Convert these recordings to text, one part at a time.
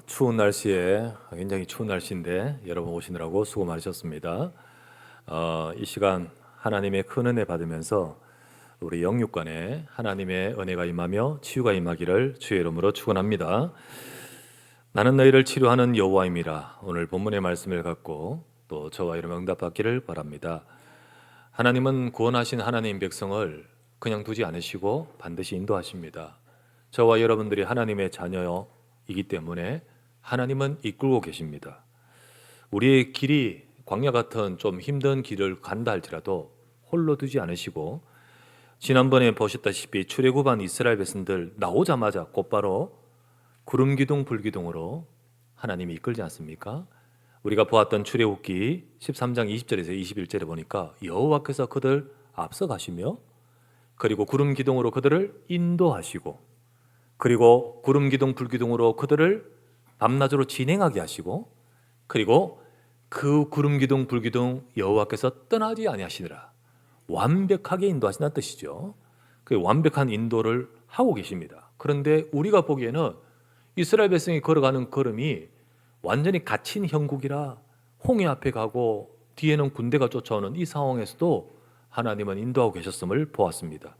추운 날씨에 굉장히 추운 날씨인데 여러분 오시느라고 수고 많으셨습니다. 이 시간 하나님의 큰 은혜 받으면서 우리 영육간에 하나님의 은혜가 임하며 치유가 임하기를 주의 이름으로 축원합니다. 나는 너희를 치료하는 여호와임이라. 오늘 본문의 말씀을 갖고 또 저와 여러분 응답받기를 바랍니다. 하나님은 구원하신 하나님 백성을 그냥 두지 않으시고 반드시 인도하십니다. 저와 여러분들이 하나님의 자녀이기 때문에 하나님은 이끌고 계십니다. 우리의 길이 광야 같은 좀 힘든 길을 간다 할지라도 홀로 두지 않으시고, 지난번에 보셨다시피 출애굽한 이스라엘 백성들 나오자마자 곧바로 구름 기둥 불 기둥으로 하나님이 이끌지 않습니까? 우리가 보았던 출애굽기 13장 20절에서 21절에 보니까 여호와께서 그들 앞서가시며 그리고 구름 기둥으로 그들을 인도하시고, 그리고 구름 기둥 불 기둥으로 그들을 밤낮으로 진행하게 하시고, 그리고 그 구름 기둥 불 기둥 여호와께서 떠나지 아니하시니라. 완벽하게 인도하신다는 뜻이죠. 그 완벽한 인도를 하고 계십니다. 그런데 우리가 보기에는 이스라엘 백성이 걸어가는 걸음이 완전히 갇힌 형국이라 홍해 앞에 가고 뒤에는 군대가 쫓아오는 이 상황에서도 하나님은 인도하고 계셨음을 보았습니다.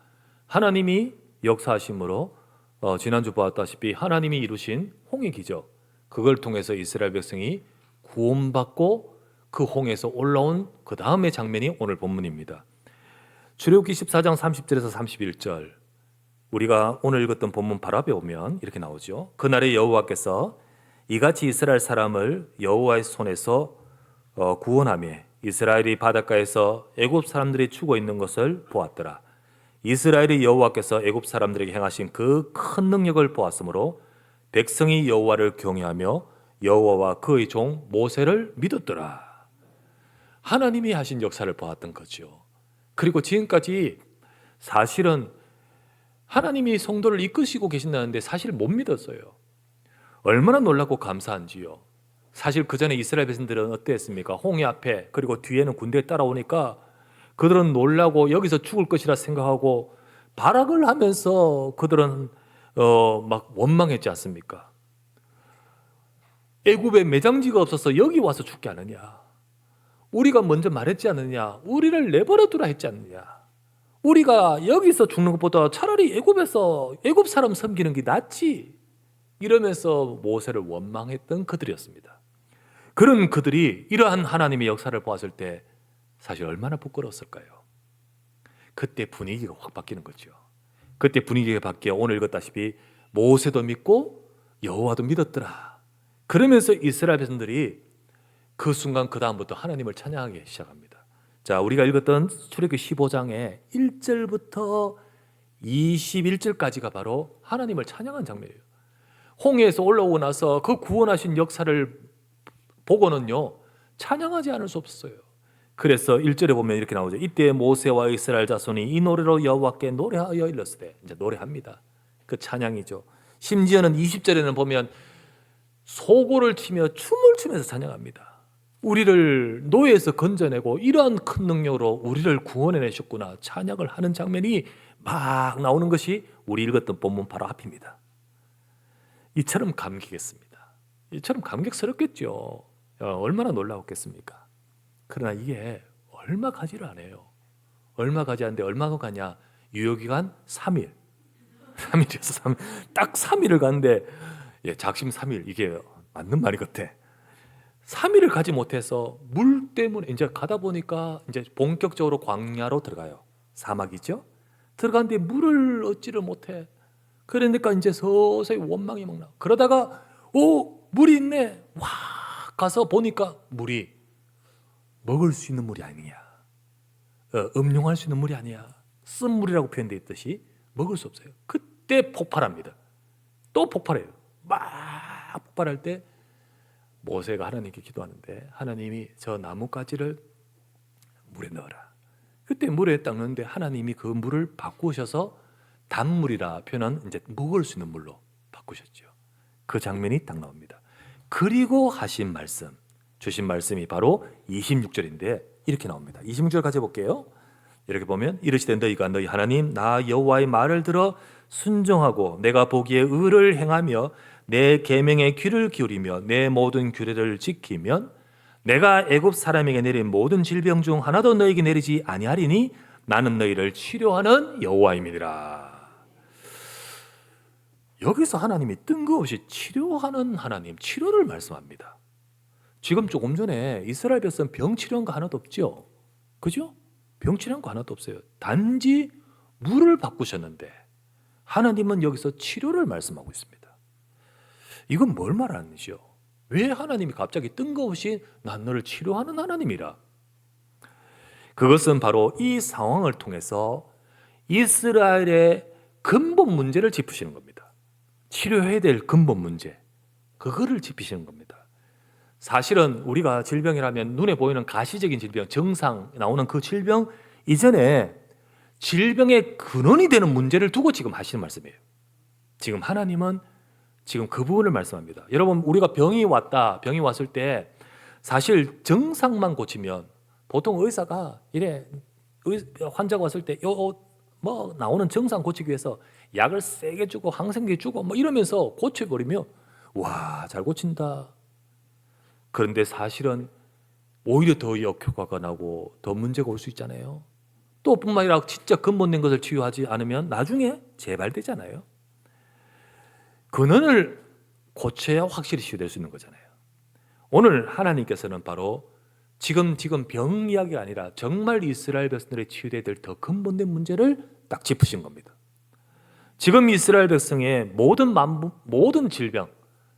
하나님이 역사하심으로 지난주 보았다시피 하나님이 이루신 홍해 기적, 그걸 통해서 이스라엘 백성이 구원받고 그 홍해에서 올라온 그 다음의 장면이 오늘 본문입니다. 출애굽기 14장 30절에서 31절, 우리가 오늘 읽었던 본문 바로 앞에 보면 이렇게 나오죠. 그날에 여호와께서 이같이 이스라엘 사람을 여호와의 손에서 구원하며 이스라엘이 바닷가에서 애굽 사람들이 죽어 있는 것을 보았더라. 이스라엘이 여호와께서 애굽 사람들에게 행하신 그 큰 능력을 보았으므로 백성이 여호와를 경외하며 여호와와 그의 종 모세를 믿었더라. 하나님이 하신 역사를 보았던 거죠. 그리고 지금까지 사실은 하나님이 성도를 이끄시고 계신다는데 사실 못 믿었어요. 얼마나 놀랍고 감사한지요. 사실 그 전에 이스라엘 백성들은 어땠습니까? 홍해 앞에 그리고 뒤에는 군대에 따라오니까 그들은 놀라고 여기서 죽을 것이라 생각하고 발악을 하면서 그들은 막 원망했지 않습니까? 애굽에 매장지가 없어서 여기 와서 죽게 하느냐? 우리가 먼저 말했지 않느냐? 우리를 내버려 두라 했지 않느냐? 우리가 여기서 죽는 것보다 차라리 애굽에서 애굽 사람 섬기는 게 낫지, 이러면서 모세를 원망했던 그들이었습니다. 그런 그들이 이러한 하나님의 역사를 보았을 때 사실 얼마나 부끄러웠을까요? 그때 분위기가 확 바뀌는 거죠. 그때 분위기가 바뀌어 오늘 읽었다시피 모세도 믿고 여호와도 믿었더라. 그러면서 이스라엘 백성들이 그 순간 그 다음부터 하나님을 찬양하기 시작합니다. 자, 우리가 읽었던 출애굽기 15장의 1절부터 21절까지가 바로 하나님을 찬양한 장면이에요. 홍해에서 올라오고 나서 그 구원하신 역사를 보고는요, 찬양하지 않을 수 없어요. 그래서 1절에 보면 이렇게 나오죠. 이때 모세와 이스라엘 자손이 이 노래로 여호와께 노래하여 일렀으되, 이제 노래합니다. 그 찬양이죠. 심지어는 20절에는 보면 소고를 치며 춤을 추면서 찬양합니다. 우리를 노예에서 건져내고 이러한 큰 능력으로 우리를 구원해내셨구나 찬양을 하는 장면이 막 나오는 것이 우리 읽었던 본문 바로 앞입니다. 이처럼 감격했습니다. 이처럼 감격스럽겠죠. 얼마나 놀라웠겠습니까? 그러나 이게 얼마 가지를 않아요. 얼마 가지 않는데 얼마가 가냐? 유효기간 3일. 3일에서 딱 3일을 가는데, 작심 3일, 이게 맞는 말이 같아. 3일을 가지 못해서 물 때문에 이제 가다 보니까 이제 본격적으로 광야로 들어가요. 사막이죠. 들어가는데 물을 얻지를 못해. 그러니까 이제 서서히 원망이 막 나. 그러다가 물이 있네. 와, 가서 보니까 물이 먹을 수 있는 물이 아니냐. 음용할 수 있는 물이 아니야. 쓴 물이라고 표현되어 있듯이 먹을 수 없어요. 그때 폭발합니다. 또 폭발해요. 막 폭발할 때 모세가 하나님께 기도하는데 하나님이 저 나뭇가지를 물에 넣어라. 그때 물에 딱 넣는데 하나님이 그 물을 바꾸셔서 단물이라 표현한 이제 먹을 수 있는 물로 바꾸셨죠. 그 장면이 딱 나옵니다. 그리고 하신 말씀, 주신 말씀이 바로 26절인데 이렇게 나옵니다. 26절 가져볼게요. 이렇게 보면 이르시되 너희가 너희 하나님 나 여호와의 말을 들어 순종하고 내가 보기에 의를 행하며 내 계명에 귀를 기울이며 내 모든 규례를 지키면 내가 애굽 사람에게 내린 모든 질병 중 하나도 너에게 내리지 아니하리니 나는 너희를 치료하는 여호와임이니라. 여기서 하나님이 뜬금없이 치료하는 하나님, 치료를 말씀합니다. 지금 조금 전에 이스라엘 백성 병 치료한 거 하나도 없죠? 그죠? 병 치료한 거 하나도 없어요. 단지 물을 바꾸셨는데 하나님은 여기서 치료를 말씀하고 있습니다. 이건 뭘 말하는 거죠? 왜 하나님이 갑자기 뜬금없이 난 너를 치료하는 하나님이라? 그것은 바로 이 상황을 통해서 이스라엘의 근본 문제를 짚으시는 겁니다. 치료해야 될 근본 문제, 그거를 짚으시는 겁니다. 사실은 우리가 질병이라면 눈에 보이는 가시적인 질병, 증상 나오는 그 질병 이전에 질병의 근원이 되는 문제를 두고 지금 하시는 말씀이에요. 지금 하나님은 지금 그 부분을 말씀합니다. 여러분, 우리가 병이 왔을 때 사실 증상만 고치면 보통 의사가 환자가 왔을 때 뭐 나오는 증상 고치기 위해서 약을 세게 주고 항생제 주고 뭐 이러면서 고쳐버리면 와, 잘 고친다. 그런데 사실은 오히려 더 역효과가 나고 더 문제가 올 수 있잖아요. 또 뿐만 아니라 진짜 근본된 것을 치유하지 않으면 나중에 재발되잖아요. 근원을 고쳐야 확실히 치유될 수 있는 거잖아요. 오늘 하나님께서는 바로 지금 병 이야기가 아니라 정말 이스라엘 백성들의 치유돼야 될 더 근본된 문제를 딱 짚으신 겁니다. 지금 이스라엘 백성의 모든 질병,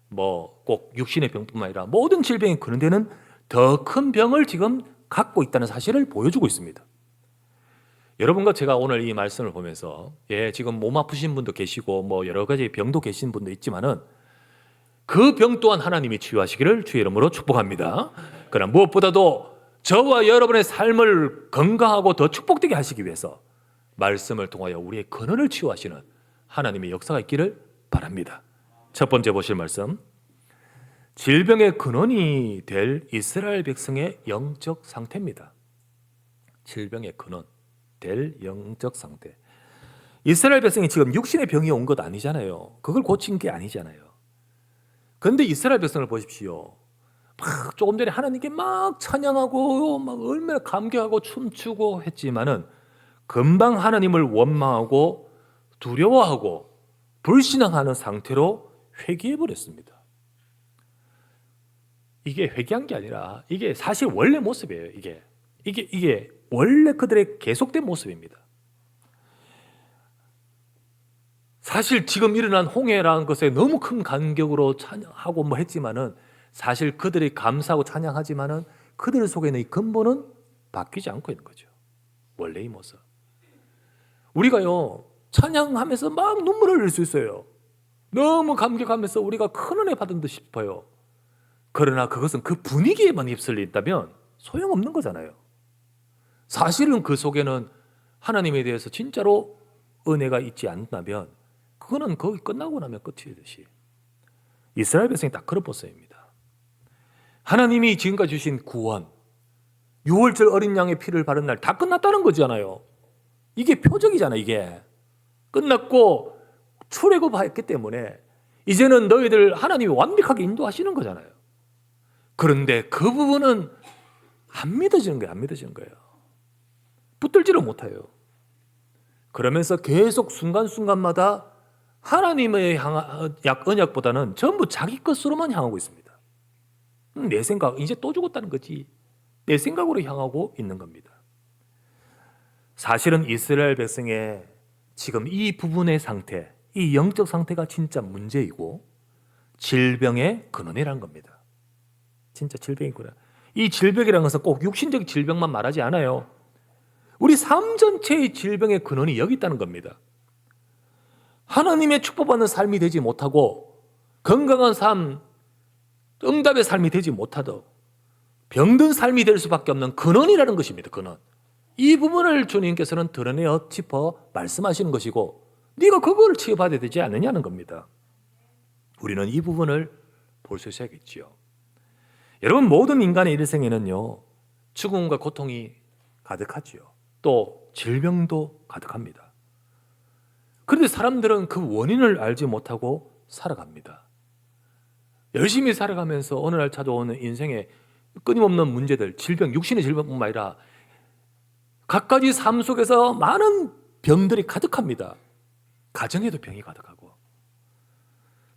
뭐 꼭 육신의 병뿐만 아니라 모든 질병의 근원되는 더 큰 병을 지금 갖고 있다는 사실을 보여주고 있습니다. 여러분과 제가 오늘 이 말씀을 보면서 지금 몸 아프신 분도 계시고 뭐 여러 가지 병도 계신 분도 있지만은 그 병 또한 하나님이 치유하시기를 주의 이름으로 축복합니다. 그러나 무엇보다도 저와 여러분의 삶을 건강하고 더 축복되게 하시기 위해서 말씀을 통하여 우리의 근원을 치유하시는 하나님의 역사가 있기를 바랍니다. 첫 번째 보실 말씀, 질병의 근원이 될 이스라엘 백성의 영적 상태입니다. 질병의 근원 될 영적 상태. 이스라엘 백성이 지금 육신의 병이 온 것 아니잖아요. 그걸 고친 게 아니잖아요. 그런데 이스라엘 백성을 보십시오. 막 조금 전에 하나님께 막 찬양하고 막 얼마나 감격하고 춤추고 했지만은 금방 하나님을 원망하고 두려워하고 불신앙하는 상태로 회개해 버렸습니다. 이게 회개한 게 아니라 이게 사실 원래 모습이에요. 이게 원래 그들의 계속된 모습입니다. 사실 지금 일어난 홍해라는 것에 너무 큰 감격으로 찬양하고 뭐 했지만은 사실 그들이 감사하고 찬양하지만은 그들 속에는 이 근본은 바뀌지 않고 있는 거죠. 원래의 모습. 우리가요 찬양하면서 막 눈물을 흘릴 수 있어요. 너무 감격하면서 우리가 큰 은혜 받은 듯 싶어요. 그러나 그것은 그 분위기에만 휩쓸린다면 소용없는 거잖아요. 사실은 그 속에는 하나님에 대해서 진짜로 은혜가 있지 않다면 그거는 거기 끝나고 나면 끝이듯이 이스라엘 백성이 딱 그런 모습입니다. 하나님이 지금까지 주신 구원, 6월절 어린 양의 피를 바른 날 다 끝났다는 거잖아요. 이게 표적이잖아요. 이게 끝났고 출애굽했기 때문에 이제는 너희들 하나님이 완벽하게 인도하시는 거잖아요. 그런데 그 부분은 안 믿어지는 거예요. 붙들지를 못해요. 그러면서 계속 순간순간마다 하나님의 언약보다는 전부 자기 것으로만 향하고 있습니다. 내 생각, 이제 또 죽었다는 거지. 내 생각으로 향하고 있는 겁니다. 사실은 이스라엘 백성의 지금 이 부분의 상태, 이 영적 상태가 진짜 문제이고 질병의 근원이라는 겁니다. 진짜 질병이구나. 이 질병이라는 것은 꼭 육신적 질병만 말하지 않아요. 우리 삶 전체의 질병의 근원이 여기 있다는 겁니다. 하나님의 축복받는 삶이 되지 못하고 건강한 삶, 응답의 삶이 되지 못하도록 병든 삶이 될 수밖에 없는 근원이라는 것입니다. 근원. 이 부분을 주님께서는 드러내어 짚어 말씀하시는 것이고 네가 그걸 치유받아야 되지 않느냐는 겁니다. 우리는 이 부분을 볼 수 있어야겠지요. 여러분, 모든 인간의 일생에는요 죽음과 고통이 가득하지요. 또 질병도 가득합니다. 그런데 사람들은 그 원인을 알지 못하고 살아갑니다. 열심히 살아가면서 어느 날 찾아오는 인생의 끊임없는 문제들, 질병, 육신의 질병뿐만 아니라 갖가지 삶 속에서 많은 병들이 가득합니다. 가정에도 병이 가득하고.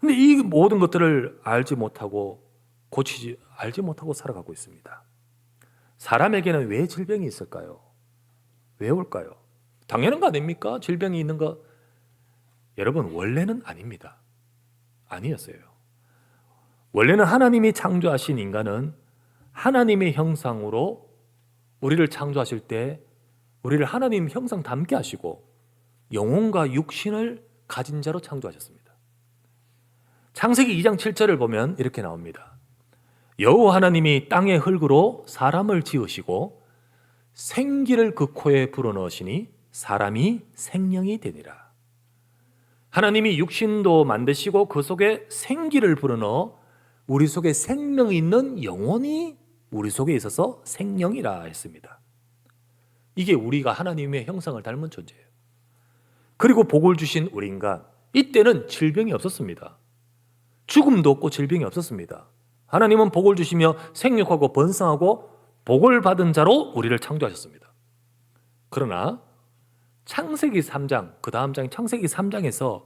근데 이 모든 것들을 알지 못하고 알지 못하고 살아가고 있습니다. 사람에게는 왜 질병이 있을까요? 왜 올까요? 당연한 거 아닙니까? 질병이 있는 거. 여러분, 원래는 아닙니다. 아니었어요. 원래는 하나님이 창조하신 인간은 하나님의 형상으로 우리를 창조하실 때 우리를 하나님 형상 닮게 하시고 영혼과 육신을 가진 자로 창조하셨습니다. 창세기 2장 7절을 보면 이렇게 나옵니다. 여호와 하나님이 땅의 흙으로 사람을 지으시고 생기를 그 코에 불어넣으시니 사람이 생명이 되니라. 하나님이 육신도 만드시고 그 속에 생기를 불어넣어 우리 속에 생명이 있는 영혼이 우리 속에 있어서 생명이라 했습니다. 이게 우리가 하나님의 형상을 닮은 존재예요. 그리고 복을 주신 우리 인간, 이때는 질병이 없었습니다. 죽음도 없고 질병이 없었습니다. 하나님은 복을 주시며 생육하고 번성하고 복을 받은 자로 우리를 창조하셨습니다. 그러나 창세기 3장, 그 다음 장인 창세기 3장에서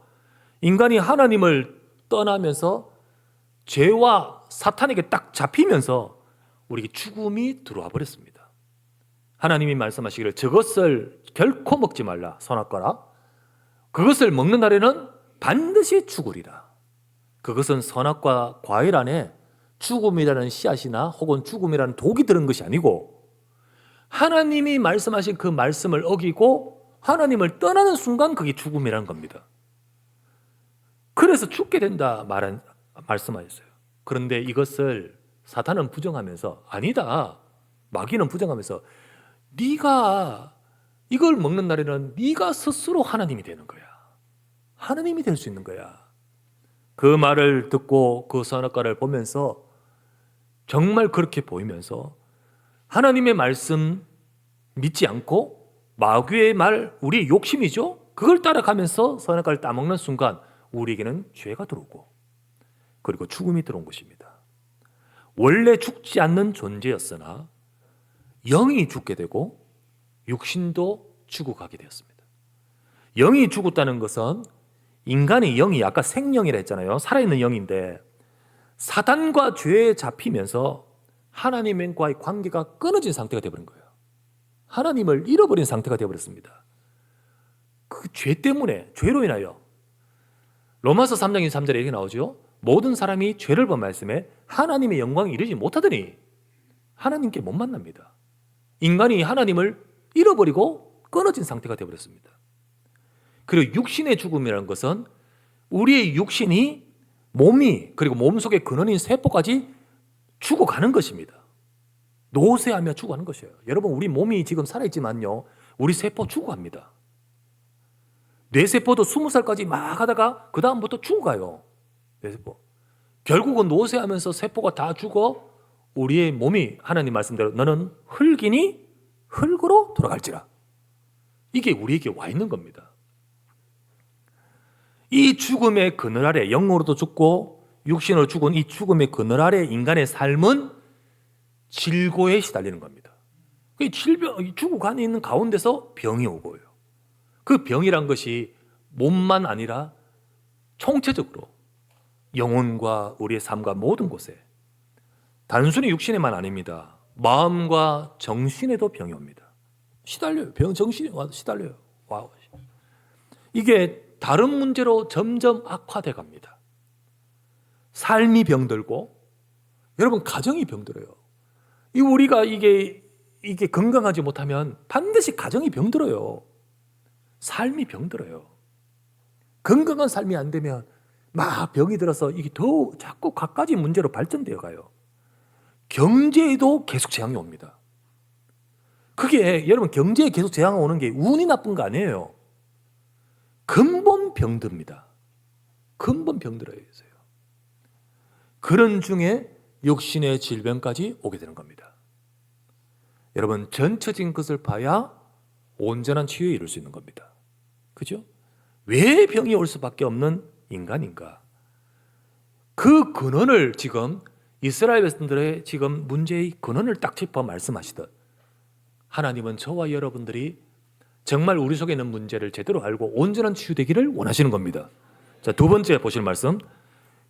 인간이 하나님을 떠나면서 죄와 사탄에게 딱 잡히면서 우리에게 죽음이 들어와 버렸습니다. 하나님이 말씀하시기를 저것을 결코 먹지 말라, 선악과라. 그것을 먹는 날에는 반드시 죽으리라. 그것은 선악과 과일 안에 죽음이라는 씨앗이나 혹은 죽음이라는 독이 들은 것이 아니고 하나님이 말씀하신 그 말씀을 어기고 하나님을 떠나는 순간 그게 죽음이라는 겁니다. 그래서 죽게 된다 말씀하셨어요. 그런데 이것을 사탄은 부정하면서 아니다. 마귀는 부정하면서 네가 이걸 먹는 날에는 네가 스스로 하나님이 되는 거야. 하나님이 될 수 있는 거야. 그 말을 듣고 그 선악과를 보면서 정말 그렇게 보이면서 하나님의 말씀 믿지 않고 마귀의 말, 우리의 욕심이죠. 그걸 따라가면서 선악과를 따먹는 순간 우리에게는 죄가 들어오고 그리고 죽음이 들어온 것입니다. 원래 죽지 않는 존재였으나 영이 죽게 되고 육신도 죽어가게 되었습니다. 영이 죽었다는 것은 인간의 영이 아까 생명이라 했잖아요. 살아있는 영인데 사단과 죄에 잡히면서 하나님과의 관계가 끊어진 상태가 되어버린 거예요. 하나님을 잃어버린 상태가 되어버렸습니다. 그 죄 때문에, 죄로 인하여 로마서 3장 23절에 얘기 나오죠. 모든 사람이 죄를 범하였음에 하나님의 영광에 이르지 못하더니 하나님께 못 만납니다. 인간이 하나님을 잃어버리고 끊어진 상태가 되어버렸습니다. 그리고 육신의 죽음이라는 것은 우리의 육신이 몸이 그리고 몸속의 근원인 세포까지 죽어가는 것입니다. 노쇠하며 죽어가는 것이에요. 여러분, 우리 몸이 지금 살아있지만요, 우리 세포 죽어갑니다. 뇌세포도 20살까지 막 하다가 그 다음부터 죽어가요. 뇌세포. 결국은 노쇠하면서 세포가 다 죽어 우리의 몸이 하나님 말씀대로 너는 흙이니 흙으로 돌아갈지라. 이게 우리에게 와 있는 겁니다. 이 죽음의 그늘 아래, 영으로도 죽고 육신으로 죽은 이 죽음의 그늘 아래 인간의 삶은 질고에 시달리는 겁니다. 질병, 죽어가는 있는 가운데서 병이 오고요. 그 병이란 것이 몸만 아니라 총체적으로 영혼과 우리의 삶과 모든 곳에, 단순히 육신에만 아닙니다. 마음과 정신에도 병이 옵니다. 시달려요. 정신이 와서 시달려요. 와. 이게 다른 문제로 점점 악화돼 갑니다. 삶이 병들고, 여러분, 가정이 병들어요. 우리가 이게 건강하지 못하면 반드시 가정이 병들어요. 삶이 병들어요. 건강한 삶이 안 되면 막 병이 들어서 이게 더 자꾸 갖가지 문제로 발전되어 가요. 경제에도 계속 재앙이 옵니다. 그게 여러분, 경제에 계속 재앙이 오는 게 운이 나쁜 거 아니에요. 근본 병듭니다. 근본 병들어요. 그런 중에 육신의 질병까지 오게 되는 겁니다. 여러분, 전체적인 것을 봐야 온전한 치유에 이룰 수 있는 겁니다. 그죠? 왜 병이 올 수밖에 없는 인간인가? 그 근원을 지금 이스라엘 백성들의 지금 문제의 근원을 딱 짚어 말씀하시듯 하나님은 저와 여러분들이 정말 우리 속에 있는 문제를 제대로 알고 온전한 치유되기를 원하시는 겁니다. 자, 두 번째 보실 말씀.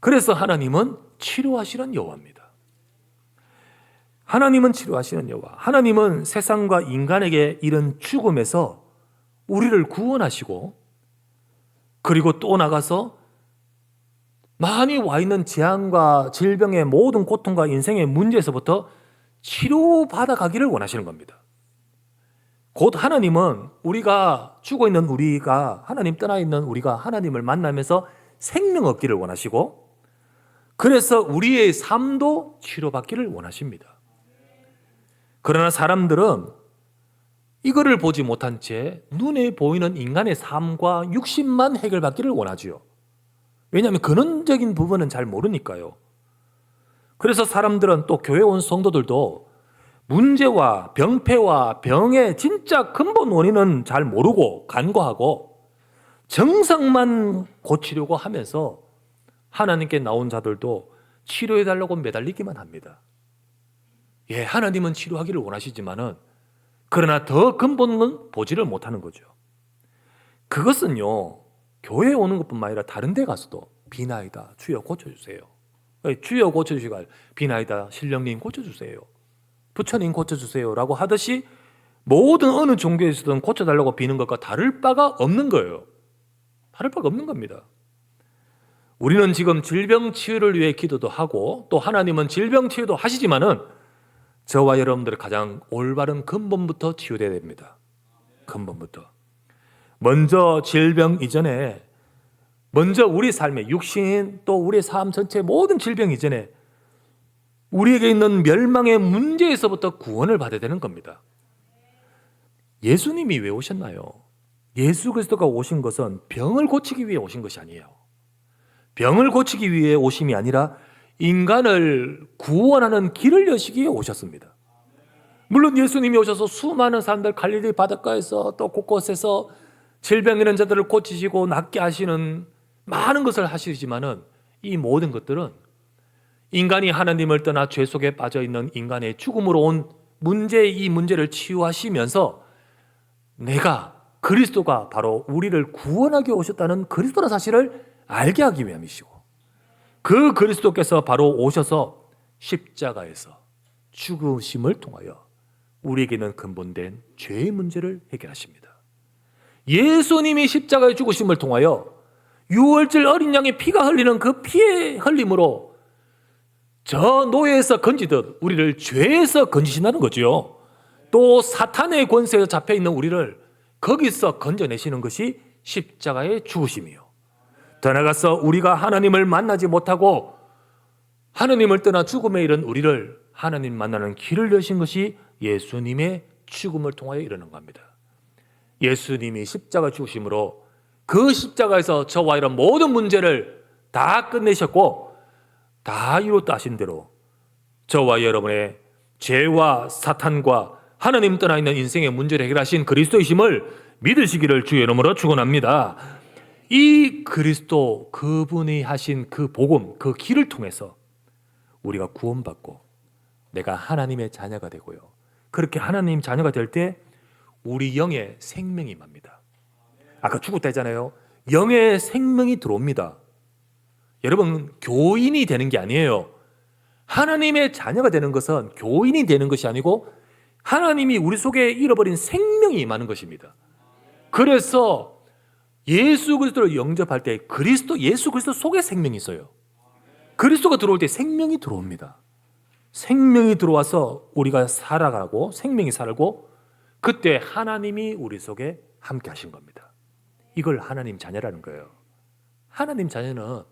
그래서 하나님은 치료하시는 여호와입니다. 하나님은 치료하시는 여호와. 하나님은 세상과 인간에게 이른 죽음에서 우리를 구원하시고 그리고 또 나가서 많이 와 있는 재앙과 질병의 모든 고통과 인생의 문제에서부터 치료받아 가기를 원하시는 겁니다. 곧 하나님은 우리가 죽어 있는 우리가 하나님 떠나 있는 우리가 하나님을 만나면서 생명 얻기를 원하시고 그래서 우리의 삶도 치료받기를 원하십니다. 그러나 사람들은 이거를 보지 못한 채 눈에 보이는 인간의 삶과 육신만 해결받기를 원하지요. 왜냐하면 근원적인 부분은 잘 모르니까요. 그래서 사람들은 또 교회 온 성도들도 문제와 병폐와 병의 진짜 근본 원인은 잘 모르고 간과하고 증상만 고치려고 하면서 하나님께 나온 자들도 치료해달라고 매달리기만 합니다. 예, 하나님은 치료하기를 원하시지만은 그러나 더 근본은 보지를 못하는 거죠. 그것은요, 교회에 오는 것뿐만 아니라 다른 데 가서도 비나이다, 주여 고쳐주세요. 주여 고쳐주시고 비나이다, 신령님 고쳐주세요. 부처님 고쳐주세요 라고 하듯이 모든 어느 종교에서든 고쳐달라고 비는 것과 다를 바가 없는 거예요. 다를 바가 없는 겁니다. 우리는 지금 질병 치유를 위해 기도도 하고 또 하나님은 질병 치유도 하시지만은 저와 여러분들의 가장 올바른 근본부터 치유돼야 됩니다. 근본부터. 먼저 질병 이전에 먼저 우리 삶의 육신 또 우리의 삶 전체 모든 질병 이전에 우리에게 있는 멸망의 문제에서부터 구원을 받아야 되는 겁니다. 예수님이 왜 오셨나요? 예수 그리스도가 오신 것은 병을 고치기 위해 오신 것이 아니에요. 병을 고치기 위해 오심이 아니라 인간을 구원하는 길을 여시기 위해 오셨습니다. 물론 예수님이 오셔서 수많은 사람들 갈릴리 바닷가에서 또 곳곳에서 질병 있는 자들을 고치시고 낫게 하시는 많은 것을 하시지만은 이 모든 것들은 인간이 하나님을 떠나 죄 속에 빠져 있는 인간의 죽음으로 온 이 문제를 치유하시면서 내가 그리스도가 바로 우리를 구원하기 오셨다는 그리스도라는 사실을 알게 하기 위함이시고 그 그리스도께서 바로 오셔서 십자가에서 죽으심을 통하여 우리에게는 근본된 죄의 문제를 해결하십니다. 예수님이 십자가에 죽으심을 통하여 유월절 어린 양의 피가 흘리는 그 피의 흘림으로 저 노예에서 건지듯 우리를 죄에서 건지신다는 거죠. 또 사탄의 권세에 잡혀있는 우리를 거기서 건져내시는 것이 십자가의 죽으심이요. 더 나아가서 우리가 하나님을 만나지 못하고 하나님을 떠나 죽음에 이른 우리를 하나님 만나는 길을 여신 것이 예수님의 죽음을 통하여 이르는 겁니다. 예수님이 십자가 죽으심으로 그 십자가에서 저와 이런 모든 문제를 다 끝내셨고 다 이뤘다 하신 대로 저와 여러분의 죄와 사탄과 하나님 떠나 있는 인생의 문제를 해결하신 그리스도이심을 믿으시기를 주의 이름으로 축원합니다. 이 그리스도 그분이 하신 그 복음, 그 길을 통해서 우리가 구원받고 내가 하나님의 자녀가 되고요. 그렇게 하나님 자녀가 될 때 우리 영에 생명이 임합니다. 아까 죽었다 했잖아요. 영에 생명이 들어옵니다. 여러분, 교인이 되는 게 아니에요. 하나님의 자녀가 되는 것은 교인이 되는 것이 아니고 하나님이 우리 속에 잃어버린 생명이 임하는 것입니다. 그래서 예수 그리스도를 영접할 때 예수 그리스도 속에 생명이 있어요. 그리스도가 들어올 때 생명이 들어옵니다. 생명이 들어와서 우리가 살아가고 생명이 살고 그때 하나님이 우리 속에 함께 하신 겁니다. 이걸 하나님 자녀라는 거예요. 하나님 자녀는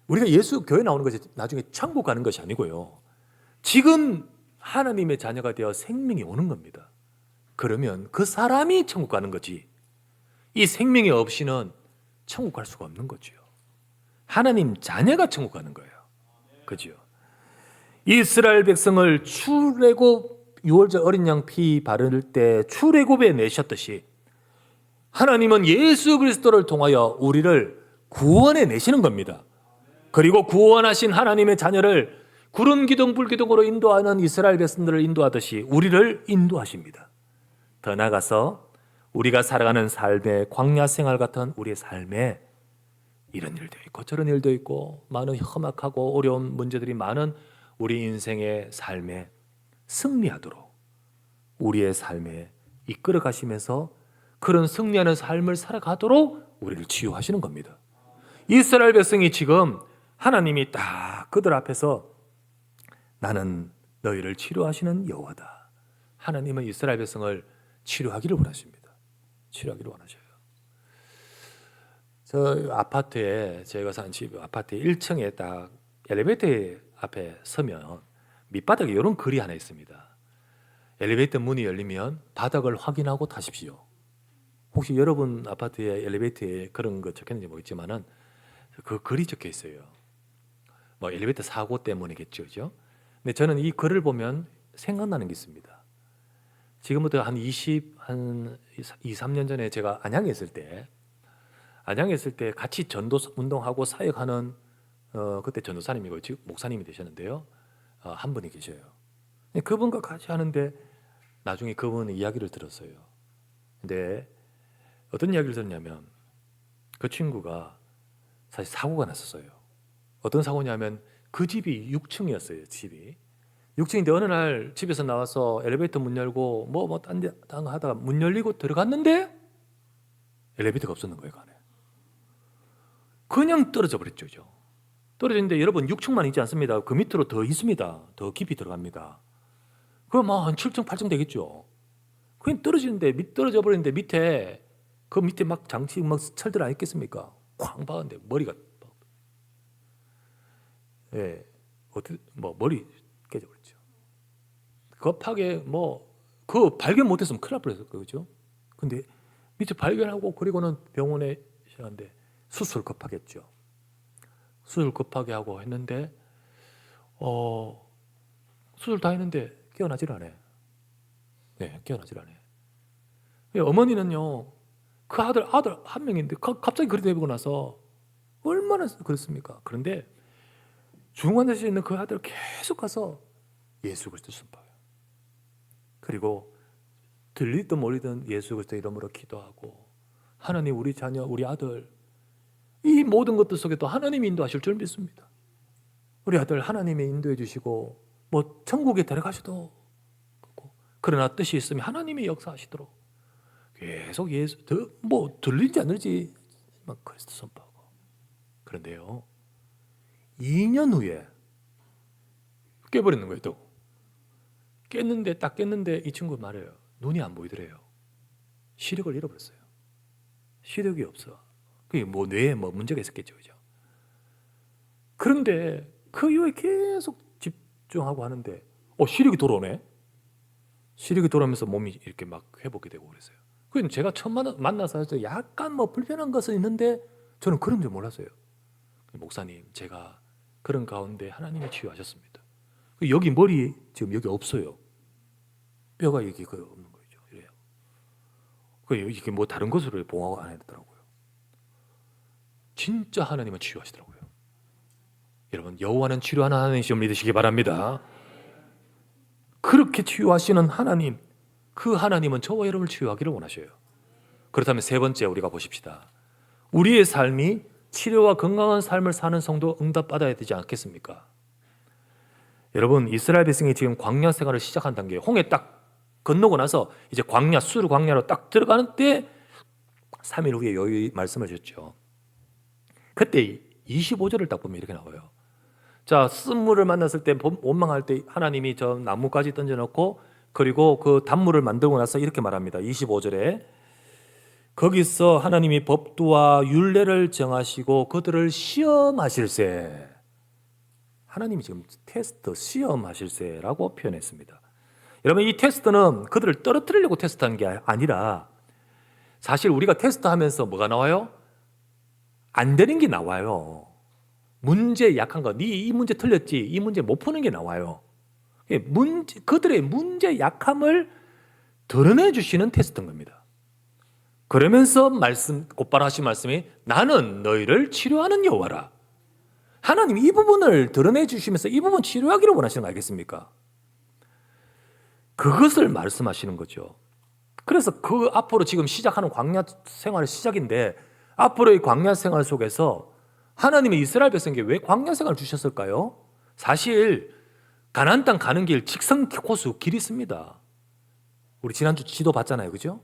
우리가 예수 교회 나오는 것이 나중에 천국 가는 것이 아니고요. 지금 하나님의 자녀가 되어 생명이 오는 겁니다. 그러면 그 사람이 천국 가는 거지. 이 생명이 없이는 천국 갈 수가 없는 거죠. 하나님 자녀가 천국 가는 거예요. 그죠? 이스라엘 백성을 출애굽 유월절 어린 양 피 바를 때 출애굽에 내셨듯이 하나님은 예수 그리스도를 통하여 우리를 구원해 내시는 겁니다. 그리고 구원하신 하나님의 자녀를 구름 기둥 불 기둥으로 인도하는 이스라엘 백성들을 인도하듯이 우리를 인도하십니다. 더 나아가서 우리가 살아가는 삶의 광야 생활 같은 우리의 삶에 이런 일도 있고 저런 일도 있고 많은 험악하고 어려운 문제들이 많은 우리 인생의 삶에 승리하도록 우리의 삶에 이끌어 가시면서 그런 승리하는 삶을 살아가도록 우리를 치유하시는 겁니다. 이스라엘 백성이 지금 하나님이 딱 그들 앞에서 나는 너희를 치료하시는 여호와다. 하나님은 이스라엘 백성을 치료하기를 원하십니다. 치료하기를 원하셔요. 저 아파트에 저희가 사는 집 아파트 1층에 딱 엘리베이터 앞에 서면 밑바닥에 이런 글이 하나 있습니다. 엘리베이터 문이 열리면 바닥을 확인하고 타십시오. 혹시 여러분 아파트에 엘리베이터에 그런 거 적혔는지 모르겠지만은 그 글이 적혀 있어요. 뭐 엘리베이터 사고 때문이겠죠, 그죠? 근데 저는 이 글을 보면 생각나는 게 있습니다. 지금부터 한 2, 3년 전에 제가 안양에 있을 때 같이 전도 운동하고 사역하는 그때 전도사님이고 지금 목사님이 되셨는데요. 한 분이 계셔요. 그분과 같이 하는데 나중에 그분의 이야기를 들었어요. 근데 어떤 이야기를 들었냐면 그 친구가 사실 사고가 났었어요. 어떤 사고냐면 그 집이 6층이었어요. 집이 6층인데 어느 날 집에서 나와서 엘리베이터 문 열고 딴 거 하다가 문 열리고 들어갔는데 엘리베이터가 없었는 거예요. 그 안에. 그냥 떨어져 버렸죠. 떨어졌는데 여러분 6층만 있지 않습니다. 그 밑으로 더 있습니다. 더 깊이 들어갑니다. 그럼 한 7층, 8층 되겠죠. 그냥 떨어지는데 떨어져 버리는데 그 밑에 막 장치 막 철들 안 있겠습니까? 쾅 박았는데 머리가 머리 깨져버렸죠. 급하게 그거 발견 못했으면 큰일 날 뻔했을 거죠. 근데 밑에 발견하고 그리고는 병원에 시작하는데 수술 급하겠죠. 수술 급하게 하고 했는데 수술 다 했는데 깨어나질 않아요. 깨어나질 않아요. 어머니는요, 그 아들 한 명인데 갑자기 그렇게 되고 나서 얼마나 그렇습니까? 그런데 중환자실에 있는 그 아들 계속 가서 예수 그리스도 선포해요. 그리고 들리든 모르든 예수 그리스도 이름으로 기도하고 하나님 우리 자녀 우리 아들 이 모든 것들 속에 또 하나님이 인도하실 줄 믿습니다. 우리 아들 하나님이 인도해 주시고 천국에 데려가셔도 그러나 뜻이 있으면 하나님이 역사하시도록 계속 예수 들리지 않을지 그리스도 선포하고. 그런데요 2년 후에 깨버리는 거예요. 또 깼는데 이 친구 말해요. 눈이 안 보이더래요. 시력을 잃어버렸어요. 시력이 없어. 그게 뇌에 문제가 있었겠죠, 그죠? 그런데 그 이후에 계속 집중하고 하는데 시력이 돌아오네. 시력이 돌아오면서 몸이 이렇게 막 회복이 되고 그랬어요. 그럼 제가 처음 만나서 약간 불편한 것은 있는데 저는 그런 줄 몰랐어요. 목사님, 제가 그런 가운데 하나님이 치유하셨습니다. 여기 머리 지금 여기 없어요. 뼈가 여기 없는 거죠. 이래요. 이게 다른 것으로 봉하고 안 했더라고요. 진짜 하나님은 치유하시더라고요. 여러분 여호와는 치료하는 하나님이시오 믿으시기 바랍니다. 그렇게 치유하시는 하나님, 그 하나님은 저와 여러분을 치유하기를 원하셔요. 그렇다면 세 번째 우리가 보십시다. 우리의 삶이 치료와 건강한 삶을 사는 성도 응답받아야 되지 않겠습니까? 여러분 이스라엘 백성이 지금 광야 생활을 시작한 단계, 홍해 딱 건너고 나서 이제 수르 광야로 딱 들어가는 때 3일 후에 여기 말씀을 주셨죠. 그때 25절을 딱 보면 이렇게 나와요. 자, 쓴물을 만났을 때 원망할 때 하나님이 저 나무까지 던져놓고 그리고 그 단물을 만들고 나서 이렇게 말합니다. 25절에 거기서 하나님이 법도와 율례를 정하시고 그들을 시험하실세. 하나님이 지금 테스트, 시험하실세라고 표현했습니다. 여러분 이 테스트는 그들을 떨어뜨리려고 테스트한 게 아니라 사실 우리가 테스트하면서 뭐가 나와요? 안 되는 게 나와요. 문제 약한 거, 이 문제 틀렸지, 이 문제 못 푸는 게 나와요. 그들의 문제 약함을 드러내 주시는 테스트인 겁니다. 그러면서 곧바로 하신 말씀이 나는 너희를 치료하는 여호와라. 하나님이 이 부분을 드러내 주시면서 이 부분 치료하기를 원하시는 거 알겠습니까? 그것을 말씀하시는 거죠. 그래서 그 앞으로 지금 시작하는 광야 생활의 시작인데, 앞으로의 광야 생활 속에서 하나님이 이스라엘 백성에게 왜 광야 생활을 주셨을까요? 사실 가나안 땅 가는 길 직선 코스 길이 있습니다. 우리 지난주 지도 봤잖아요, 그죠?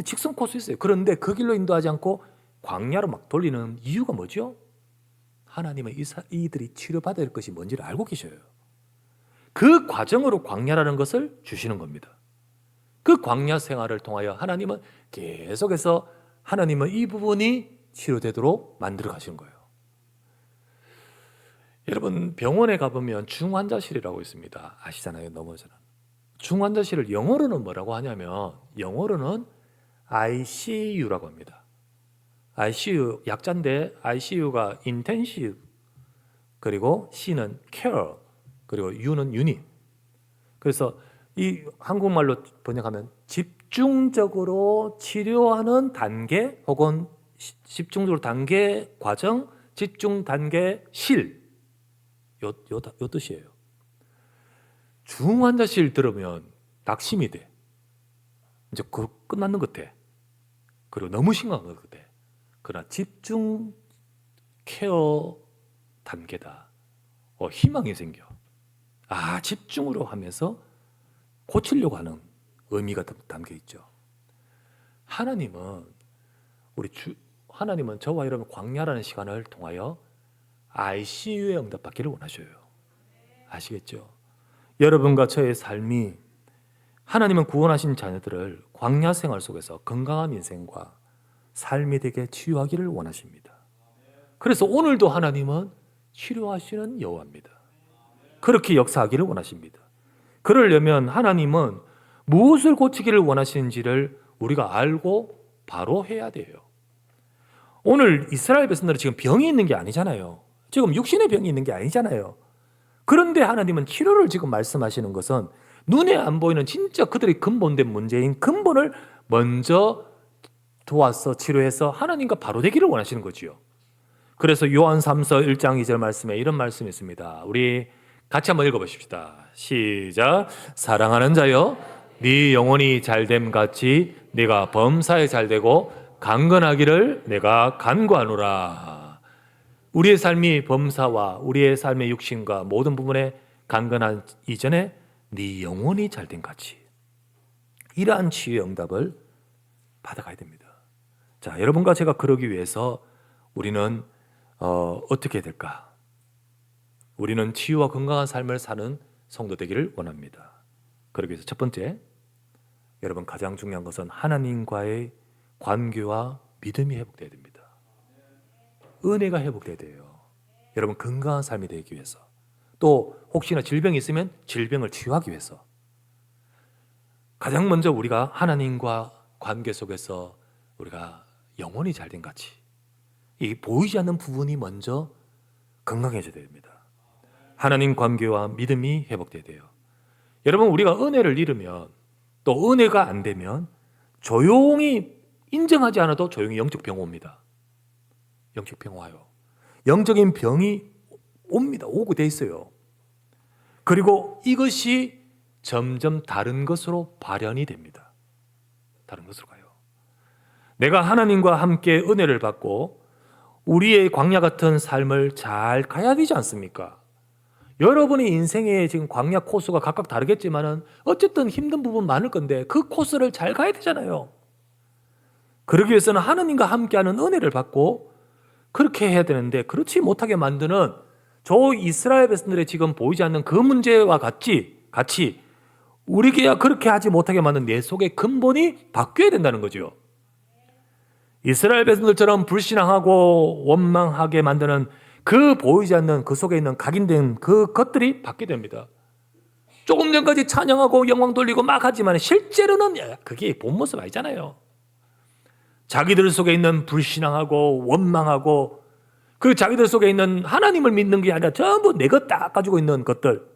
직선 코스 있어요. 그런데 그 길로 인도하지 않고 광야로 막 돌리는 이유가 뭐죠? 하나님은 이들이 치료받아야 될 것이 뭔지를 알고 계셔요. 그 과정으로 광야라는 것을 주시는 겁니다. 그 광야 생활을 통하여 하나님은 계속해서 하나님은 이 부분이 치료되도록 만들어 가시는 거예요. 여러분, 병원에 가보면 중환자실이라고 있습니다. 아시잖아요, 넘어져는. 중환자실을 영어로는 뭐라고 하냐면, 영어로는 ICU라고 합니다. ICU 약자인데, ICU가 intensive, 그리고 C는 care, 그리고 U는 unit. 그래서 이 한국말로 번역하면 집중적으로 치료하는 단계, 혹은 집중적으로 단계 과정, 집중 단계 실, 요 뜻이에요. 중환자실 들으면 낙심이 돼. 이제 그 끝났는 것 같아. 그리고 너무 심각한 것 같아. 그러나 집중 케어 단계다. 희망이 생겨. 집중으로 하면서 고치려고 하는 의미가 담겨 있죠. 하나님은 하나님은 저와 여러분 광야라는 시간을 통하여 ICU에 응답받기를 원하셔요. 아시겠죠? 여러분과 저의 삶이, 하나님은 구원하신 자녀들을 광야 생활 속에서 건강한 인생과 삶이 되게 치유하기를 원하십니다. 그래서 오늘도 하나님은 치료하시는 여호와입니다. 그렇게 역사하기를 원하십니다. 그러려면 하나님은 무엇을 고치기를 원하시는지를 우리가 알고 바로 해야 돼요. 오늘 이스라엘 백성들은 지금 병이 있는 게 아니잖아요. 지금 육신의 병이 있는 게 아니잖아요. 그런데 하나님은 치료를 지금 말씀하시는 것은 눈에 안 보이는 진짜 그들의 근본된 문제인 근본을 먼저 도와서 치료해서 하나님과 바로 되기를 원하시는 거지요. 그래서 요한 3서 1장 2절 말씀에 이런 말씀이 있습니다. 우리 같이 한번 읽어보십시다. 시작. 사랑하는 자여, 네 영혼이 잘됨 같이 네가 범사에 잘되고 강건하기를 내가 간구하노라. 우리의 삶이 범사와 우리의 삶의 육신과 모든 부분에 강건한 이전에 네 영혼이 잘된 같이, 이러한 치유의 응답을 받아가야 됩니다. 자, 여러분과 제가 그러기 위해서 우리는 어떻게 해야 될까? 우리는 치유와 건강한 삶을 사는 성도 되기를 원합니다. 그러기 위해서 첫 번째, 여러분 가장 중요한 것은 하나님과의 관계와 믿음이 회복돼야 됩니다. 은혜가 회복돼야 돼요. 여러분 건강한 삶이 되기 위해서, 또 혹시나 질병이 있으면 질병을 치유하기 위해서 가장 먼저 우리가 하나님과 관계 속에서 우리가 영혼이 잘된 같이 이 보이지 않는 부분이 먼저 건강해져야 됩니다. 하나님 관계와 믿음이 회복돼야 돼요. 여러분 우리가 은혜를 잃으면, 또 은혜가 안 되면 조용히 인정하지 않아도 조용히 영적 병 옵니다. 영적 병 와요. 영적인 병이 옵니다. 오고 돼 있어요. 그리고 이것이 점점 다른 것으로 발현이 됩니다. 다른 것으로 가요. 내가 하나님과 함께 은혜를 받고 우리의 광야 같은 삶을 잘 가야 되지 않습니까? 여러분의 인생의 지금 광야 코스가 각각 다르겠지만은 어쨌든 힘든 부분 많을 건데 그 코스를 잘 가야 되잖아요. 그러기 위해서는 하나님과 함께하는 은혜를 받고 그렇게 해야 되는데, 그렇지 못하게 만드는 저 이스라엘 백성들의 지금 보이지 않는 그 문제와 같이 우리가 그렇게 하지 못하게 만든 내 속의 근본이 바뀌어야 된다는 거죠. 이스라엘 백성들처럼 불신앙하고 원망하게 만드는 그 보이지 않는 그 속에 있는 각인된 그 것들이 바뀌게 됩니다. 조금 전까지 찬양하고 영광 돌리고 막 하지만 실제로는 그게 본 모습 아니잖아요. 자기들 속에 있는 불신앙하고 원망하고 그 자기들 속에 있는 하나님을 믿는 게 아니라 전부 내 것 딱 가지고 있는 것들.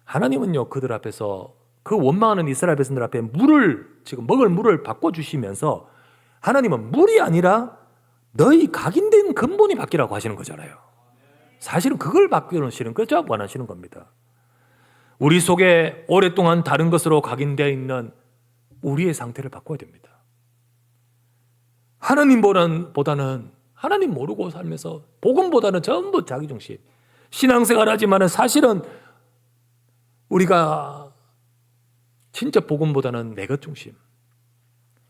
하나님은요 그들 앞에서, 그 원망하는 이스라엘 백성들 앞에 지금 먹을 물을 바꿔주시면서 하나님은 물이 아니라 너희 각인된 근본이 바뀌라고 하시는 거잖아요. 사실은 그걸 바꾸시는 거죠. 원하시는 겁니다. 우리 속에 오랫동안 다른 것으로 각인되어 있는 우리의 상태를 바꿔야 됩니다. 하나님보다는 하나님 모르고 살면서 복음보다는 전부 자기중심. 신앙생활 하지만 사실은 우리가 진짜 복음보다는 내 것 중심.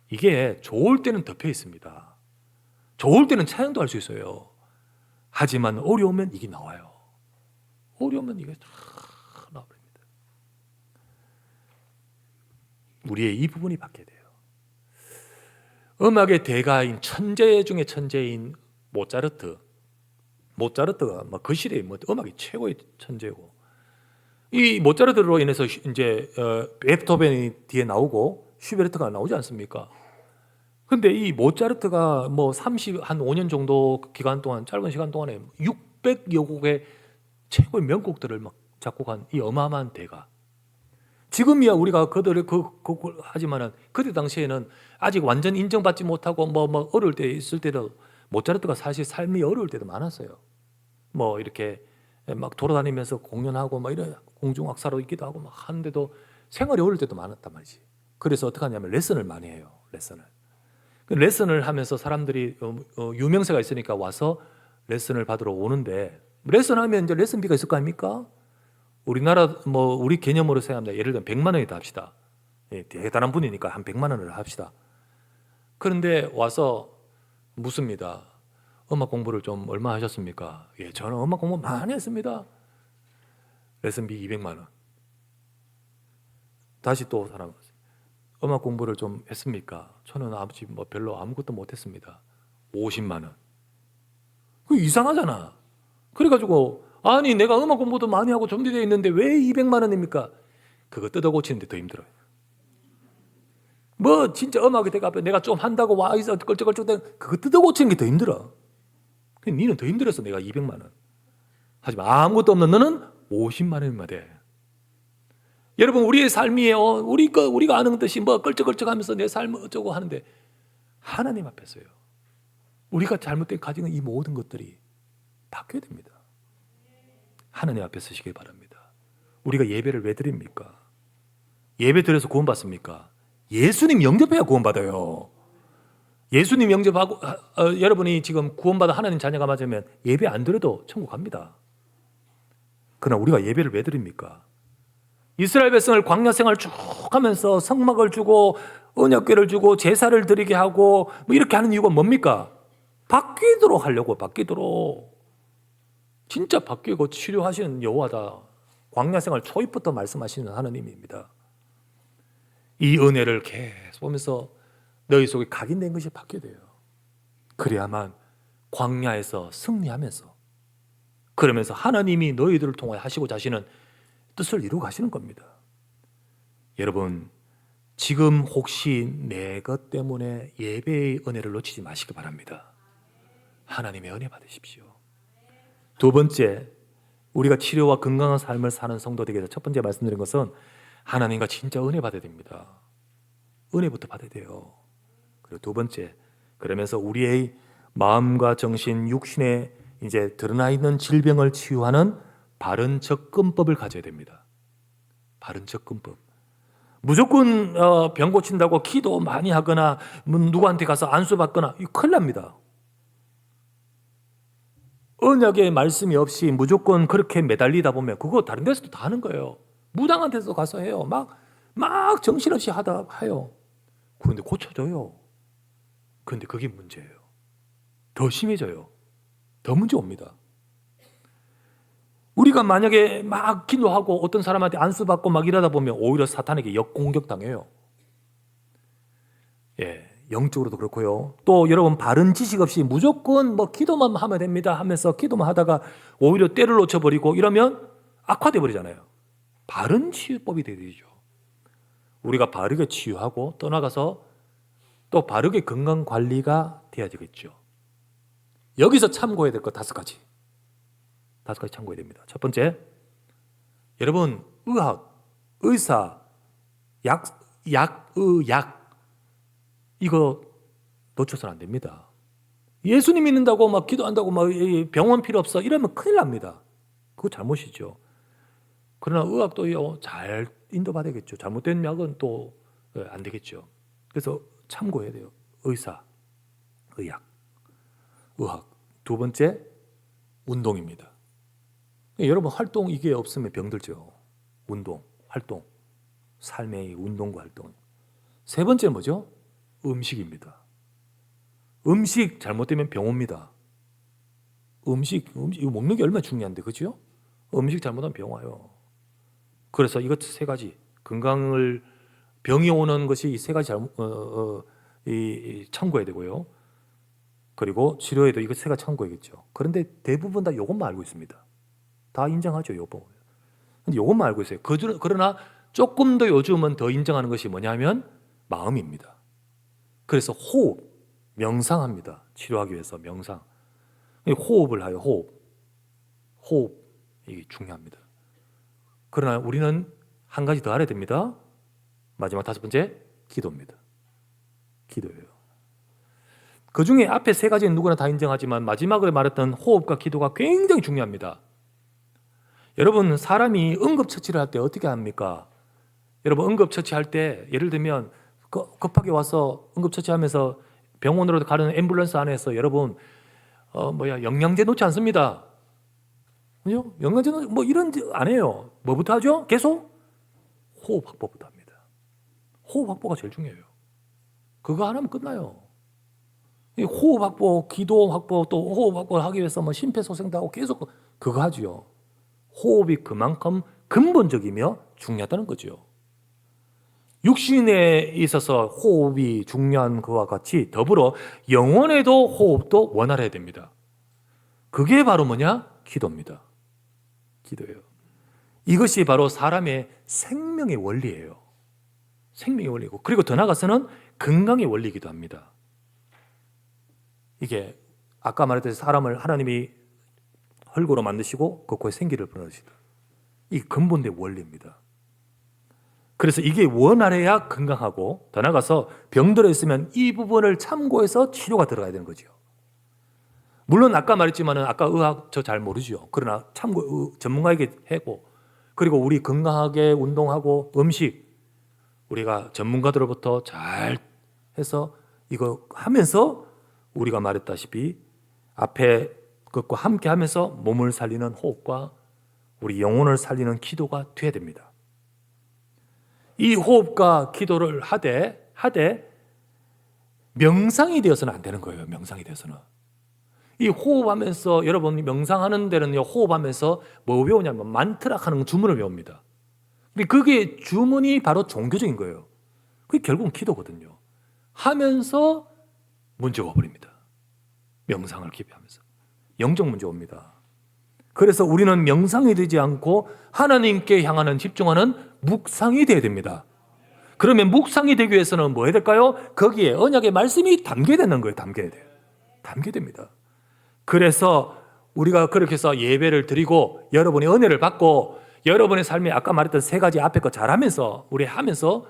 이게 좋을 때는 덮여 있습니다. 좋을 때는 찬양도 할 수 있어요. 하지만 어려우면 이게 나와요. 어려우면 이게 다 나와버립니다. 우리의 이 부분이 바뀌어야 돼요. 음악의 대가인 천재 중에 천재인 모차르트가 그 시대의 음악이 최고의 천재고, 이 모차르트로 인해서 이제 베토벤이 뒤에 나오고 슈베르트가 나오지 않습니까? 근데 이 모차르트가 한 5년 정도 기간 동안, 짧은 시간 동안에 600여 곡의 최고의 명곡들을 막 작곡한 이 어마어마한 대가. 지금이야 우리가 그들을 그걸 하지만은 그때 당시에는 아직 완전 인정받지 못하고 어려울 때 있을 때도 모차르트가 사실 삶이 어려울 때도 많았어요. 이렇게 막 돌아다니면서 공연하고 이런 공중악사로 있기도 하고 막 하는데도 생활이 어려울 때도 많았단 말이지. 그래서 어떻게 하냐면 레슨을 많이 해요. 레슨을 하면서 사람들이 유명세가 있으니까 와서 레슨을 받으러 오는데, 레슨하면 이제 레슨비가 있을 거 아닙니까? 우리나라 우리 개념으로 생각합니다. 예를 들면 100만 원이다 합시다. 예, 대단한 분이니까 한 100만 원을 합시다. 그런데 와서 묻습니다. 음악 공부를 좀 얼마 하셨습니까? 예, 저는 음악 공부 많이 했습니다. 레슨비 200만 원. 다시 또 사람, 음악 공부를 좀 했습니까? 저는 아버지 별로 아무것도 못했습니다. 50만 원. 그 이상하잖아. 그래가지고 아니 내가 음악 공부도 많이 하고 준비되어 있는데 왜 200만 원입니까? 그거 뜯어 고치는데 더 힘들어요. 진짜 음악에 내가 좀 한다고 와 있어 껄쩍껄쩍 그거 뜯어 고치는 게 더 힘들어. 니는 더 힘들어서 내가 200만 원. 하지만 아무것도 없는 너는 50만 원이면 돼. 여러분 우리의 삶이에요. 우리가 아는 듯이 껄쩍껄쩍하면서 내 삶을 어쩌고 하는데 하나님 앞에서요. 우리가 잘못된 가지는 이 모든 것들이 바뀌어야 됩니다. 하나님 앞에 서시길 바랍니다. 우리가 예배를 왜 드립니까? 예배 드려서 구원받습니까? 예수님 영접해야 구원받아요. 예수님 영접하고 여러분이 지금 구원받아 하나님 자녀가 맞으면 예배 안 드려도 천국 갑니다. 그러나 우리가 예배를 왜 드립니까? 이스라엘 백성을 광야 생활 쭉 하면서 성막을 주고 언약궤를 주고 제사를 드리게 하고 이렇게 하는 이유가 뭡니까? 바뀌도록 하려고. 바뀌도록. 진짜 바뀌고 치료하시는 여호와다. 광야 생활 초입부터 말씀하시는 하나님입니다. 이 은혜를 계속 보면서 너희 속에 각인된 것이 바뀌어야 돼요. 그래야만 광야에서 승리하면서, 그러면서 하나님이 너희들을 통하여 하시고자 하시는 뜻을 이루어 가시는 겁니다. 여러분 지금 혹시 내 것 때문에 예배의 은혜를 놓치지 마시기 바랍니다. 하나님의 은혜 받으십시오. 두 번째, 우리가 치료와 건강한 삶을 사는 성도들에게서 첫 번째 말씀드린 것은 하나님과 진짜 은혜 받아야 됩니다. 은혜부터 받아야 돼요. 그리고 두 번째, 그러면서 우리의 마음과 정신, 육신에 이제 드러나 있는 질병을 치유하는 바른 접근법을 가져야 됩니다. 바른 접근법. 무조건 병 고친다고 기도 많이 하거나 누구한테 가서 안수 받거나 이거 큰일 납니다. 언약의 말씀이 없이 무조건 그렇게 매달리다 보면 그거 다른 데서도 다 하는 거예요. 무당한 데서 가서 해요. 막 정신없이 해요. 그런데 고쳐져요. 그런데 그게 문제예요. 더 심해져요. 더 문제 옵니다. 우리가 만약에 막 기도하고 어떤 사람한테 안수받고 막 이러다 보면 오히려 사탄에게 역공격당해요. 예, 영적으로도 그렇고요. 또 여러분 바른 지식 없이 무조건 기도만 하면 됩니다 하면서 기도만 하다가 오히려 때를 놓쳐버리고 이러면 악화돼 버리잖아요. 바른 치유법이 되죠. 우리가 바르게 치유하고 떠나가서 또 바르게 건강관리가 돼야 되겠죠. 여기서 참고해야 될 것 5가지. 5가지 참고해야 됩니다. 첫 번째, 여러분 의학, 의사, 약 이거 놓쳐서는 안 됩니다. 예수님 믿는다고 막 기도한다고 막 병원 필요 없어 이러면 큰일 납니다. 그거 잘못이죠. 그러나 의학도 잘 인도받아야겠죠. 잘못된 약은 또 안 되겠죠. 그래서 참고해야 돼요. 의사, 의학, 의학. 두 번째, 운동입니다. 여러분 활동 이게 없으면 병들죠. 운동, 활동, 삶의 운동과 활동. 세 번째는 뭐죠? 음식입니다. 음식 잘못되면 병 옵니다. 음식 이거 먹는 게 얼마나 중요한데, 그죠? 음식 잘못하면 병 와요. 그래서 이것 세 가지 건강을 병이 오는 것이 이 세 가지 참고해야 되고요. 그리고 치료에도 이것 세 가지 참고해야겠죠. 그런데 대부분 다 이것만 알고 있습니다. 다 인정하죠, 요거. 근데 이것만 알고 있어요. 그러나 조금 더 요즘은 더 인정하는 것이 뭐냐면 마음입니다. 그래서 호흡, 명상합니다. 치료하기 위해서 명상. 호흡을 하요, 호흡. 이게 중요합니다. 그러나 우리는 한 가지 더 알아야 됩니다. 마지막 다섯 번째, 기도입니다. 기도예요. 그 중에 앞에 세 가지는 누구나 다 인정하지만 마지막으로 말했던 호흡과 기도가 굉장히 중요합니다. 여러분, 사람이 응급처치를 할 때 어떻게 합니까? 여러분, 응급처치할 때 예를 들면 급하게 와서 응급처치하면서 병원으로 가는 앰뷸런스 안에서 여러분 영양제 놓지 않습니다. 그죠? 영양제 뭐 이런 안 해요. 뭐부터 하죠? 계속 호흡 확보부터 합니다. 호흡 확보가 제일 중요해요. 그거 하나면 끝나요. 호흡 확보, 기도 확보, 또 호흡 확보를 하기 위해서 뭐 심폐소생도 하고 계속 그거 하지요. 호흡이 그만큼 근본적이며 중요하다는 거죠. 육신에 있어서 호흡이 중요한 것과 같이 더불어 영혼에도 호흡도 원활해야 됩니다. 그게 바로 뭐냐? 기도입니다. 기도예요. 이것이 바로 사람의 생명의 원리예요. 생명의 원리고, 그리고 더 나아가서는 건강의 원리이기도 합니다. 이게 아까 말했듯이 사람을 하나님이 흙으로 만드시고 그 코에 생기를 불어넣으시다. 이 근본의 원리입니다. 그래서 이게 원활해야 건강하고, 더 나아가서 병들어 있으면 이 부분을 참고해서 치료가 들어가야 되는 거죠. 물론 아까 말했지만 아까 의학 저 잘 모르죠. 그러나 참고 전문가에게 하고, 그리고 우리 건강하게 운동하고 음식 우리가 전문가들로부터 잘 해서 이거 하면서 우리가 말했다시피 앞에 그것과 함께 하면서 몸을 살리는 호흡과 우리 영혼을 살리는 기도가 돼야 됩니다. 이 호흡과 기도를 하되 명상이 되어서는 안 되는 거예요. 명상이 되어서는. 이 호흡하면서, 여러분 명상하는 데는요, 호흡하면서 뭐 배우냐면 만트라 하는 주문을 배웁니다. 근데 그게 주문이 바로 종교적인 거예요. 그게 결국은 기도거든요. 하면서 문제가 와버립니다. 명상을 깊이 하면서. 영적 문제 옵니다. 그래서 우리는 명상이 되지 않고 하나님께 향하는 집중하는 묵상이 되어야 됩니다. 그러면 묵상이 되기 위해서는 뭐 해야 될까요? 거기에 언약의 말씀이 담겨야 되는 거예요. 담겨야 돼요. 담겨야 됩니다. 그래서 우리가 그렇게 해서 예배를 드리고 여러분이 은혜를 받고 여러분의 삶에 아까 말했던 세 가지 앞에 거 잘하면서 우리 하면서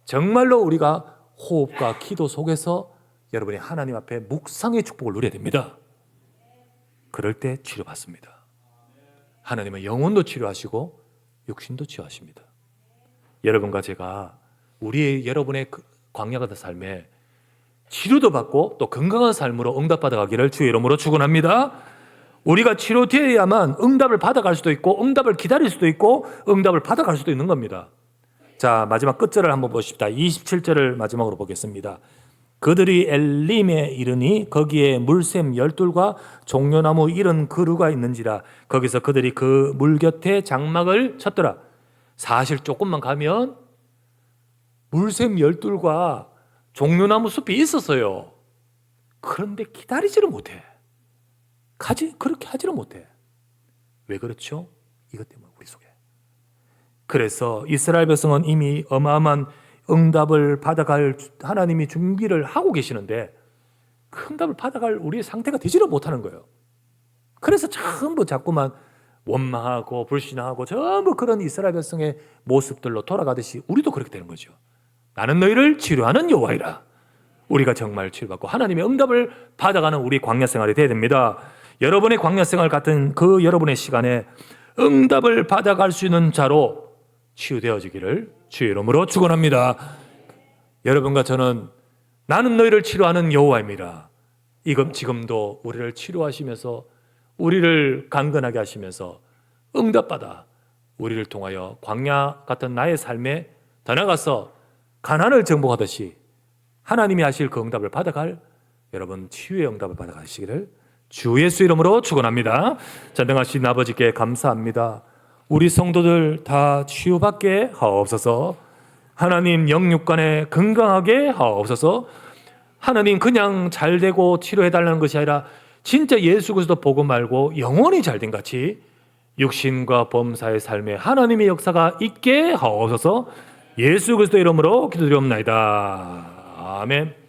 정말로 우리가 호흡과 기도 속에서 여러분이 하나님 앞에 묵상의 축복을 누려야 됩니다. 그럴 때 치료받습니다. 하나님은 영혼도 치료하시고 육신도 치료하십니다. 여러분과 제가 여러분의 광야 같은 삶에 치료도 받고 또 건강한 삶으로 응답받아가기를 주의 이름으로 축원합니다. 우리가 치료되어야만 응답을 받아갈 수도 있고 응답을 기다릴 수도 있고 응답을 받아갈 수도 있는 겁니다. 자, 마지막 끝절을 한번 보십시다. 27절을 마지막으로 보겠습니다. 그들이 엘림에 이르니 거기에 물샘 12과 종려나무 70그루가 있는지라 거기서 그들이 그 물 곁에 장막을 쳤더라. 사실 조금만 가면 물샘 12과 종려나무 숲이 있었어요. 그런데 기다리지를 못해. 그렇게 하지를 못해. 왜 그렇죠? 이것 때문에 우리 속에. 그래서 이스라엘 백성은 이미 어마어마한 응답을 받아갈 하나님이 준비를 하고 계시는데 그 응답을 받아갈 우리의 상태가 되지를 못하는 거예요. 그래서 전부 자꾸만 원망하고 불신하고 전부 그런 이스라엘 백성의 모습들로 돌아가듯이 우리도 그렇게 되는 거죠. 나는 너희를 치료하는 여호와이라. 우리가 정말 치유받고 하나님의 응답을 받아가는 우리 광야 생활이 되어야 됩니다. 여러분의 광야 생활 같은 그 여러분의 시간에 응답을 받아갈 수 있는 자로 치유되어지기를 주의 이름으로 축원합니다. 여러분과 저는 나는 너희를 치료하는 여호와입니다. 지금도 우리를 치료하시면서 우리를 강건하게 하시면서 응답받아 우리를 통하여 광야 같은 나의 삶에 더 나아가서 가난을 정복하듯이 하나님이 하실 그 응답을 받아갈 여러분 치유의 응답을 받아가시기를 주 예수 이름으로 축원합니다. 전능하신 아버지께 감사합니다. 우리 성도들 다 치유받게 하옵소서. 하나님 영육간에 건강하게 하옵소서. 하나님 그냥 잘되고 치료해달라는 것이 아니라 진짜 예수 그리스도 보고 말고 영원히 잘된 같이 육신과 범사의 삶에 하나님의 역사가 있게 하옵소서. 예수 그리스도 이름으로 기도드리옵나이다. 아멘.